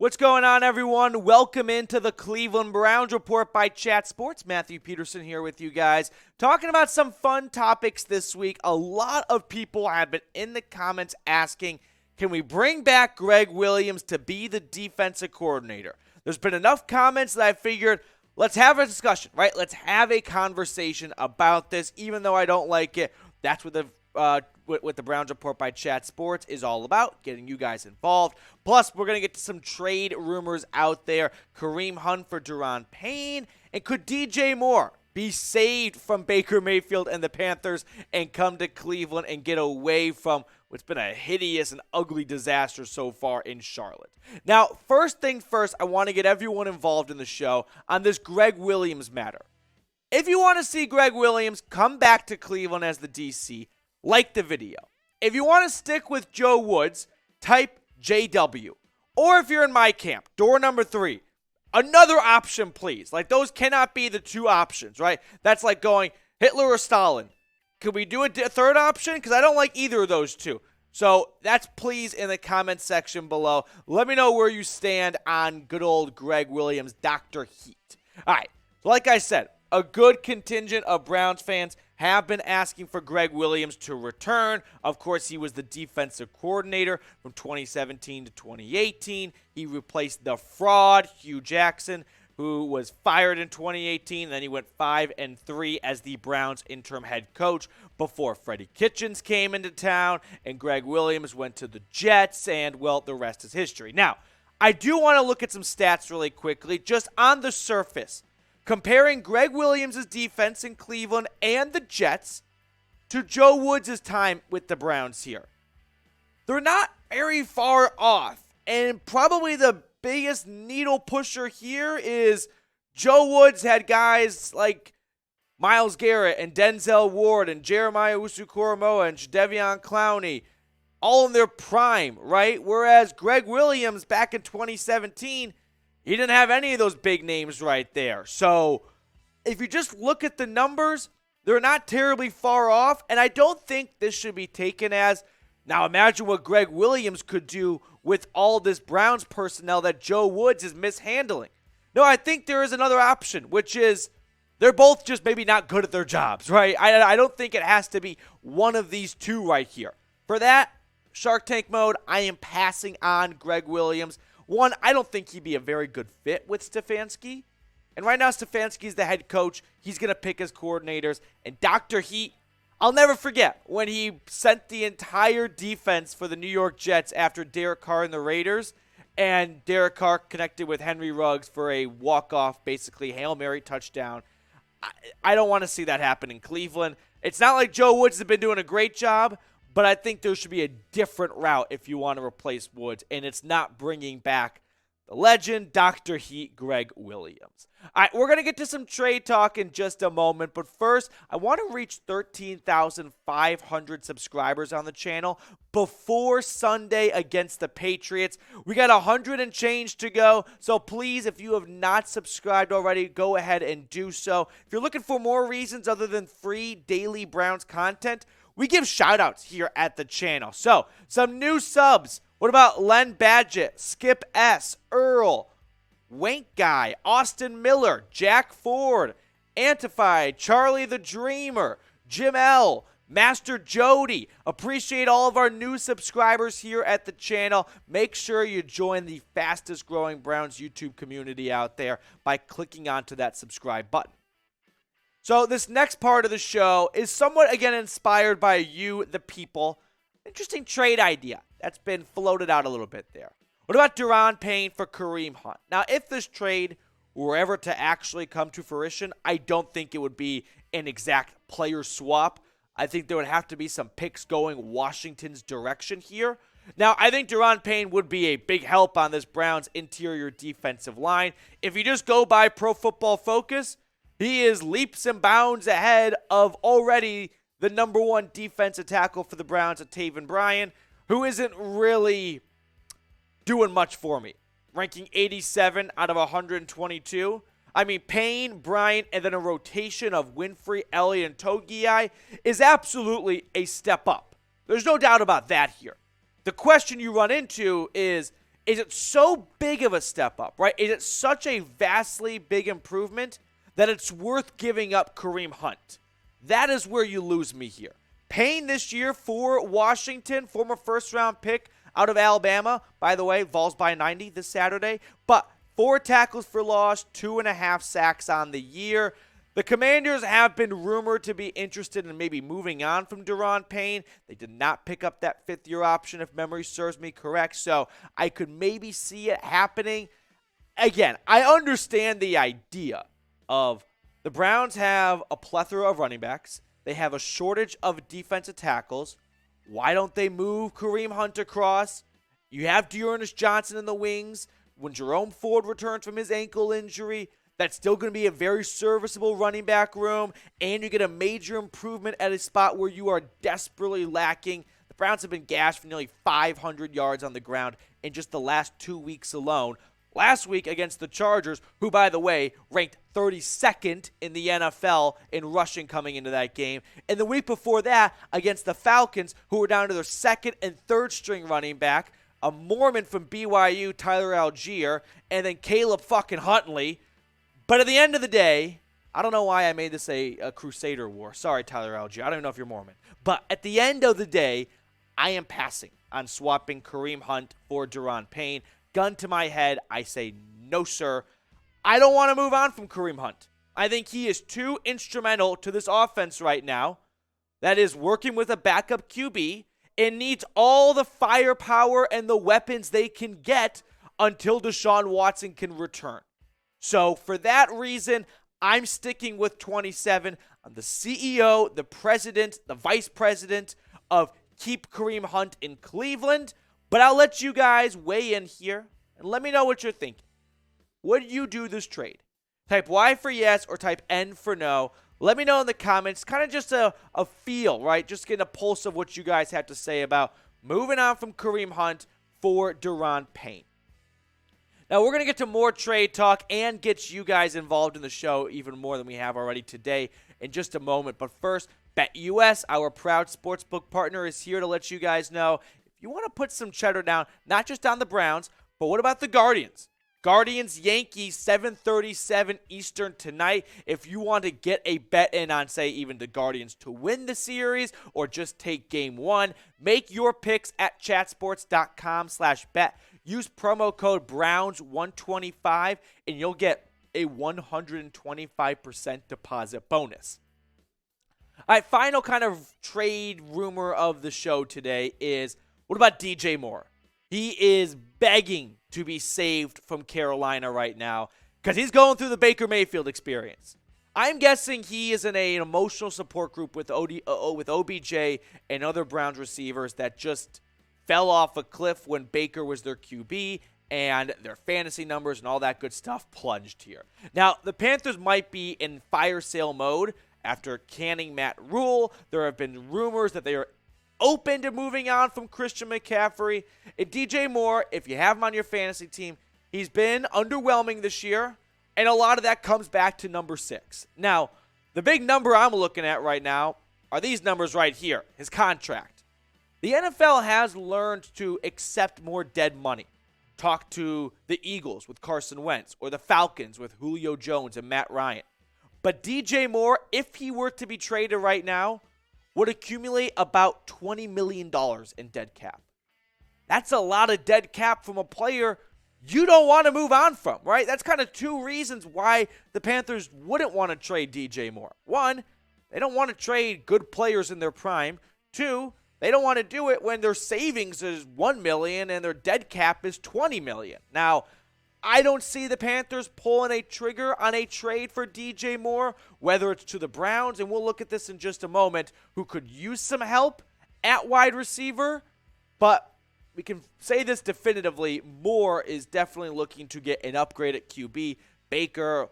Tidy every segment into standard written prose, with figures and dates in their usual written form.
What's going on, everyone? Welcome into the Cleveland Browns Report by Chat Sports. Matthew Peterson here with you guys, talking about some fun topics this week. A lot of people have been in the comments asking, can we bring back Gregg Williams to be the defensive coordinator? There's been enough comments that I figured, let's have a discussion, right? Let's have a conversation about this, even though I don't like it. That's what the Browns Report by Chat Sports is all about, getting you guys involved. Plus, we're going to get to some trade rumors out there. Kareem Hunt for Daron Payne. And could DJ Moore be saved from Baker Mayfield and the Panthers and come to Cleveland and get away from what's been a hideous and ugly disaster so far in Charlotte? Now, first thing first, I want to get everyone involved in the show on this Gregg Williams matter. If you want to see Gregg Williams come back to Cleveland as the DC, like the video. If you want to stick with Joe Woods, type JW. Or if you're in my camp, door number 3, another option, please. Like, those cannot be the two options, right? That's like going Hitler or Stalin. Could we do a third option? Because I don't like either of those two. So that's please in the comments section below. Let me know where you stand on good old Gregg Williams, Dr. Heat. All right, so like I said, a good contingent of Browns fans have been asking for Gregg Williams to return. Of course, he was the defensive coordinator from 2017 to 2018. He replaced the fraud, Hugh Jackson, who was fired in 2018. Then he went 5-3 as the Browns interim head coach before Freddie Kitchens came into town and Gregg Williams went to the Jets, and, well, the rest is history. Now, I do want to look at some stats really quickly, just on the surface, comparing Gregg Williams' defense in Cleveland and the Jets to Joe Woods' time with the Browns here. They're not very far off, and probably the biggest needle pusher here is Joe Woods had guys like Myles Garrett and Denzel Ward and Jeremiah Owusu-Koramoah and Jadeveon Clowney all in their prime, right? Whereas Gregg Williams back in 2017, he didn't have any of those big names right there. So if you just look at the numbers, they're not terribly far off. And I don't think this should be taken as, now imagine what Gregg Williams could do with all this Browns personnel that Joe Woods is mishandling. No, I think there is another option, which is they're both just maybe not good at their jobs, right? I don't think it has to be one of these two right here. For that, Shark Tank mode, I am passing on Gregg Williams. One, I don't think he'd be a very good fit with Stefanski. And right now, Stefanski is the head coach. He's going to pick his coordinators. And Dr. Heat, I'll never forget when he sent the entire defense for the New York Jets after Derek Carr and the Raiders. And Derek Carr connected with Henry Ruggs for a walk-off, basically Hail Mary touchdown. I don't want to see that happen in Cleveland. It's not like Joe Woods has been doing a great job, but I think there should be a different route if you want to replace Woods, and it's not bringing back the legend, Dr. Heat, Gregg Williams. All right, we're going to get to some trade talk in just a moment, but first, I want to reach 13,500 subscribers on the channel before Sunday against the Patriots. We got 100 and change to go, so please, if you have not subscribed already, go ahead and do so. If you're looking for more reasons other than free daily Browns content, we give shout-outs here at the channel. So, some new subs. What about Len Badgett, Skip S., Earl, Wank Guy, Austin Miller, Jack Ford, Antified, Charlie the Dreamer, Jim L., Master Jody. Appreciate all of our new subscribers here at the channel. Make sure you join the fastest growing Browns YouTube community out there by clicking onto that subscribe button. So this next part of the show is somewhat, again, inspired by you, the people. Interesting trade idea that's been floated out a little bit there. What about Daron Payne for Kareem Hunt? Now, if this trade were ever to actually come to fruition, I don't think it would be an exact player swap. I think there would have to be some picks going Washington's direction here. Now, I think Daron Payne would be a big help on this Browns interior defensive line. If you just go by Pro Football Focus, he is leaps and bounds ahead of already the number one defensive tackle for the Browns, Taven Bryan, who isn't really doing much for me. Ranking 87 out of 122. I mean, Payne, Bryant, and then a rotation of Winfrey, Elliott, and Togiai is absolutely a step up. There's no doubt about that here. The question you run into is Is it so big of a step up, right? Is it such a vastly big improvement that it's worth giving up Kareem Hunt? That is where you lose me here. Payne this year for Washington, former first-round pick out of Alabama. By the way, Vols by 90 this Saturday. But 4 tackles for loss, 2.5 sacks on the year. The Commanders have been rumored to be interested in maybe moving on from Daron Payne. They did not pick up that 5th-year option, if memory serves me correct, so I could maybe see it happening. Again, I understand the idea of the Browns have a plethora of running backs. They have a shortage of defensive tackles. Why don't they move Kareem Hunt across? You have Dearness Johnson in the wings. When Jerome Ford returns from his ankle injury, that's still going to be a very serviceable running back room, and you get a major improvement at a spot where you are desperately lacking. The Browns have been gashed for nearly 500 yards on the ground in just the last 2 weeks alone. Last week against the Chargers, who, by the way, ranked 32nd in the NFL in rushing coming into that game. And the week before that against the Falcons, who were down to their 2nd and 3rd string running back, a Mormon from BYU, Tyler Algier, and then Caleb fucking Huntley. But at the end of the day, I don't know why I made this a Crusader war. Sorry, Tyler Algier. I don't even know if you're Mormon. But at the end of the day, I am passing on swapping Kareem Hunt for Daron Payne. Gun to my head, I say no, sir. I don't want to move on from Kareem Hunt. I think he is too instrumental to this offense right now. That is working with a backup QB and needs all the firepower and the weapons they can get until Deshaun Watson can return. So for that reason, I'm sticking with 27. I'm the CEO, the president, the vice president of Keep Kareem Hunt in Cleveland. But I'll let you guys weigh in here and let me know what you're thinking. Would you do this trade? Type Y for yes or type N for no. Let me know in the comments. Kind of just a feel, right? Just getting a pulse of what you guys have to say about moving on from Kareem Hunt for Daron Payne. Now, we're going to get to more trade talk and get you guys involved in the show even more than we have already today in just a moment. But first, BetUS, our proud sportsbook partner, is here to let you guys know if you want to put some cheddar down, not just on the Browns, but what about the Guardians? Guardians-Yankees, 7:37 Eastern tonight. If you want to get a bet in on, say, even the Guardians to win the series or just take game one, make your picks at chatsports.com/bet. Use promo code Browns125, and you'll get a 125% deposit bonus. All right, final kind of trade rumor of the show today is, what about DJ Moore? He is begging to be saved from Carolina right now because he's going through the Baker Mayfield experience. I'm guessing he is in an emotional support group with OBJ and other Browns receivers that just fell off a cliff when Baker was their QB and their fantasy numbers and all that good stuff plunged here. Now, the Panthers might be in fire sale mode after canning Matt Rule. There have been rumors that they are open to moving on from Christian McCaffrey. And DJ Moore, if you have him on your fantasy team, he's been underwhelming this year, and a lot of that comes back to number 6. Now, the big number I'm looking at right now are these numbers right here, his contract. The NFL has learned to accept more dead money. Talk to the Eagles with Carson Wentz or the Falcons with Julio Jones and Matt Ryan. But DJ Moore, if he were to be traded right now, would accumulate about $20 million in dead cap. That's a lot of dead cap from a player you don't want to move on from, right? That's kind of 2 reasons why the Panthers wouldn't want to trade DJ Moore. 1, they don't want to trade good players in their prime. 2, they don't want to do it when their savings is $1 million and their dead cap is $20 million. Now, I don't see the Panthers pulling a trigger on a trade for DJ Moore, whether it's to the Browns, and we'll look at this in just a moment, who could use some help at wide receiver. But we can say this definitively, Moore is definitely looking to get an upgrade at QB. Baker,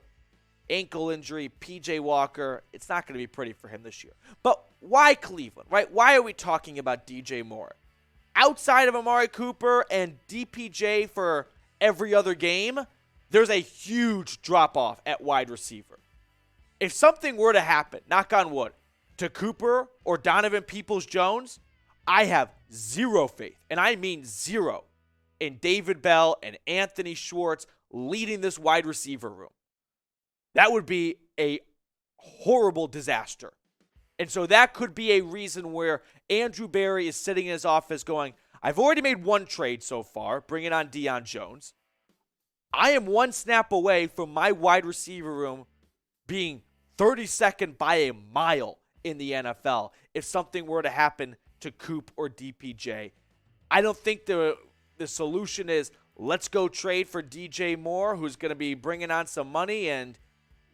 ankle injury, P.J. Walker, it's not going to be pretty for him this year. But why Cleveland, right? Why are we talking about DJ Moore? Outside of Amari Cooper and DPJ for every other game, there's a huge drop-off at wide receiver. If something were to happen, knock on wood, to Cooper or Donovan Peoples-Jones, I have zero faith, and I mean zero, in David Bell and Anthony Schwartz leading this wide receiver room. That would be a horrible disaster. And so that could be a reason where Andrew Berry is sitting in his office going, I've already made one trade so far, bringing on Deion Jones. I am one snap away from my wide receiver room being 32nd by a mile in the NFL if something were to happen to Coop or DPJ. I don't think the solution is let's go trade for DJ Moore, who's going to be bringing on some money, and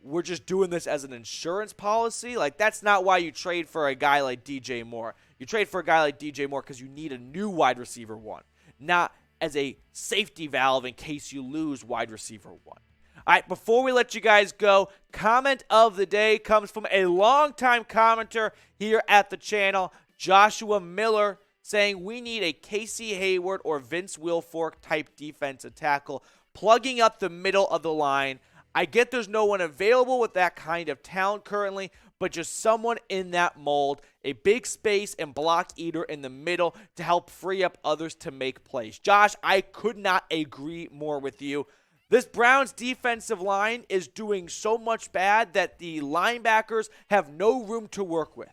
we're just doing this as an insurance policy. Like, that's not why you trade for a guy like DJ Moore. You trade for a guy like DJ Moore because you need a new wide receiver one, not as a safety valve in case you lose wide receiver one. All right, before we let you guys go, comment of the day comes from a longtime commenter here at the channel, Joshua Miller, saying we need a Casey Hayward or Vince Wilfork type defensive tackle plugging up the middle of the line. I get there's no one available with that kind of talent currently, but just someone in that mold, a big space and block eater in the middle to help free up others to make plays. Josh, I could not agree more with you. This Browns defensive line is doing so much bad that the linebackers have no room to work with.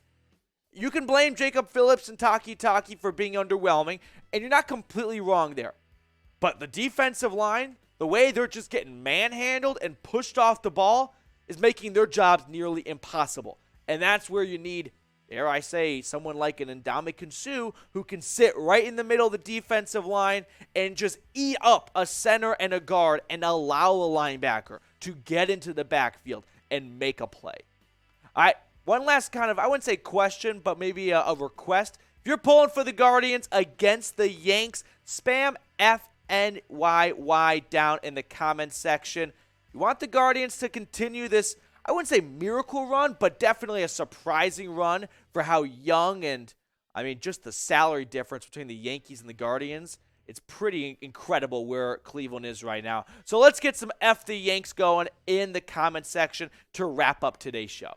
You can blame Jacob Phillips and Taki for being underwhelming, and you're not completely wrong there. But the defensive line, the way they're just getting manhandled and pushed off the ball is making their jobs nearly impossible. And that's where you need, dare I say, someone like an Ndamukong Suh who can sit right in the middle of the defensive line and just eat up a center and a guard and allow a linebacker to get into the backfield and make a play. All right, one last kind of, I wouldn't say question, but maybe a request. If you're pulling for the Guardians against the Yanks, spam FNYY down in the comments section. You want the Guardians to continue this, I wouldn't say miracle run, but definitely a surprising run for how young and, I mean, just the salary difference between the Yankees and the Guardians. It's pretty incredible where Cleveland is right now. So let's get some F the Yanks going in the comment section to wrap up today's show.